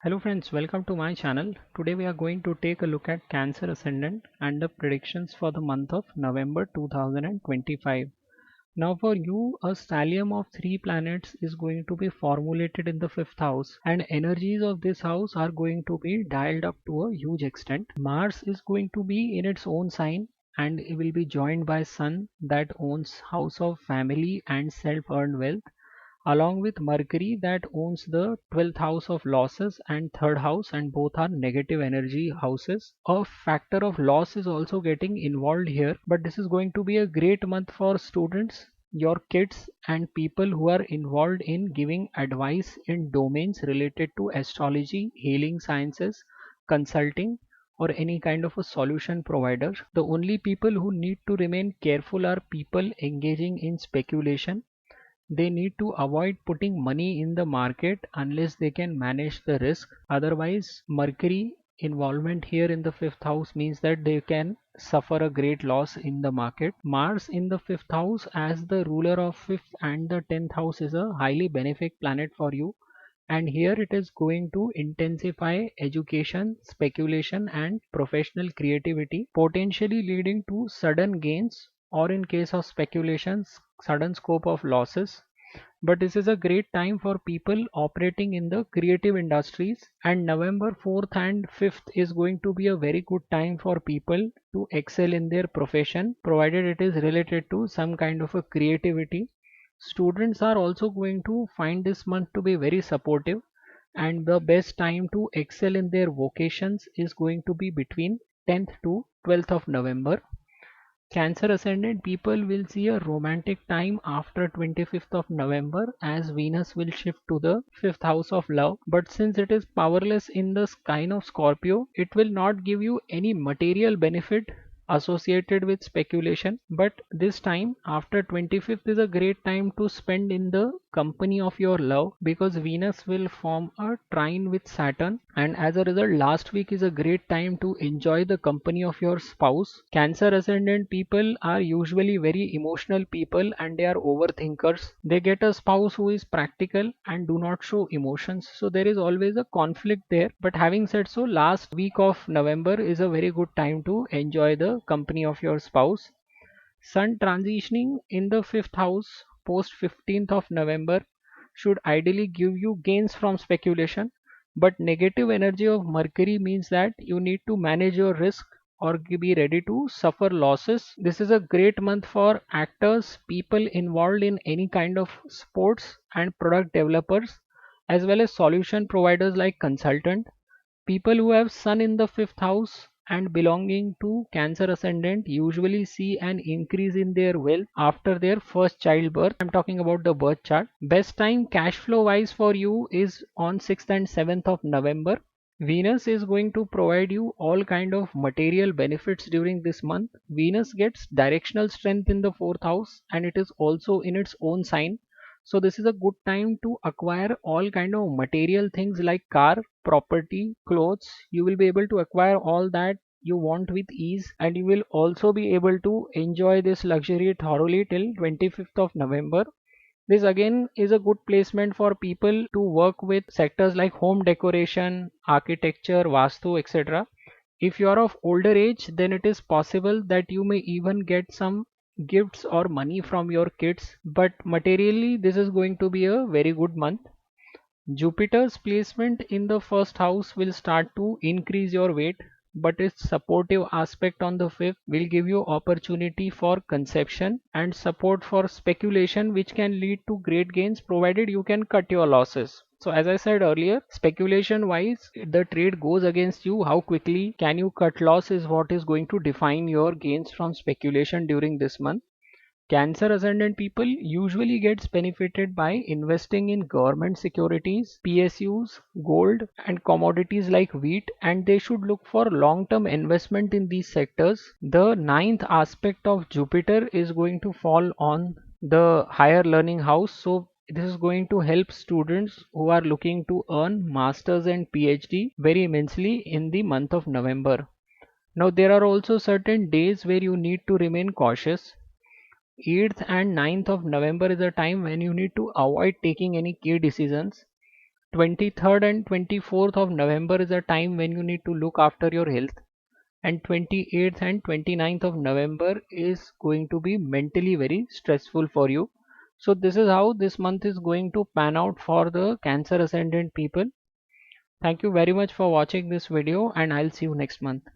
Hello friends, welcome to my channel. Today we are going to take a look at Cancer Ascendant and the predictions for the month of November 2025. Now for you, a stellium of 3 planets is going to be formulated in the 5th house, and energies of this house are going to be dialed up to a huge extent. Mars is going to be in its own sign and it will be joined by Sun that owns house of family and self-earned wealth, along with Mercury that owns the 12th house of losses and third house, and both are negative energy houses. A factor of loss is also getting involved here, but this is going to be a great month for students, your kids, and people who are involved in giving advice in domains related to astrology, healing sciences, consulting, or any kind of a solution provider. The only people who need to remain careful are people engaging in speculation. They need to avoid putting money in the market unless they can manage the risk. Otherwise, Mercury involvement here in the 5th house means that they can suffer a great loss in the market. Mars in the 5th house as the ruler of 5th and the 10th house is a highly benefic planet for you, and here it is going to intensify education, speculation, and professional creativity, potentially leading to sudden gains, or in case of speculations, sudden scope of losses. But this is a great time for people operating in the creative industries, and November 4th and 5th is going to be a very good time for people to excel in their profession, provided it is related to some kind of a creativity. Students are also going to find this month to be very supportive, and the best time to excel in their vocations is going to be between 10th to 12th of November. Cancer ascendant people will see a romantic time after 25th of November as Venus will shift to the 5th house of love. But since it is powerless in the sign of Scorpio, it will not give you any material benefit associated with speculation. But this time after 25th is a great time to spend in the company of your love, because Venus will form a trine with Saturn, and as a result last week is a great time to enjoy the company of your spouse. Cancer ascendant people are usually very emotional people and they are overthinkers. They get a spouse who is practical and do not show emotions, so there is always a conflict there. But having said so, last week of November is a very good time to enjoy the company of your spouse. Sun transitioning in the 5th house post 15th of November should ideally give you gains from speculation, but negative energy of Mercury means that you need to manage your risk or be ready to suffer losses. This is a great month for actors, people involved in any kind of sports, and product developers, as well as solution providers like consultant. People who have Sun in the 5th house and belonging to Cancer ascendant usually see an increase in their wealth after their first childbirth. I'm talking about the birth chart. Best time cash flow wise for you is on 6th and 7th of November. Venus is going to provide you all kind of material benefits during this month. Venus gets directional strength in the 4th house and it is also in its own sign. So this is a good time to acquire all kind of material things like car, property, clothes. You will be able to acquire all that you want with ease, and you will also be able to enjoy this luxury thoroughly till 25th of November. This again is a good placement for people to work with sectors like home decoration, architecture, vastu, etc. If you are of older age, then it is possible that you may even get some gifts or money from your kids, but materially this is going to be a very good month. Jupiter's placement in the 1st house will start to increase your weight, but its supportive aspect on the 5th will give you opportunity for conception and support for speculation, which can lead to great gains provided you can cut your losses. So as I said earlier, speculation wise, the trade goes against you. How quickly can you cut loss is what is going to define your gains from speculation during this month. Cancer ascendant people usually gets benefited by investing in government securities, PSUs, gold, and commodities like wheat, and they should look for long-term investment in these sectors. The ninth aspect of Jupiter is going to fall on the higher learning house, so this is going to help students who are looking to earn masters and PhD very immensely in the month of November. Now there are also certain days where you need to remain cautious. 8th and 9th of November is a time when you need to avoid taking any key decisions. 23rd and 24th of November is a time when you need to look after your health, and 28th and 29th of November is going to be mentally very stressful for you. So this is how this month is going to pan out for the Cancer Ascendant people. Thank you very much for watching this video, and I'll see you next month.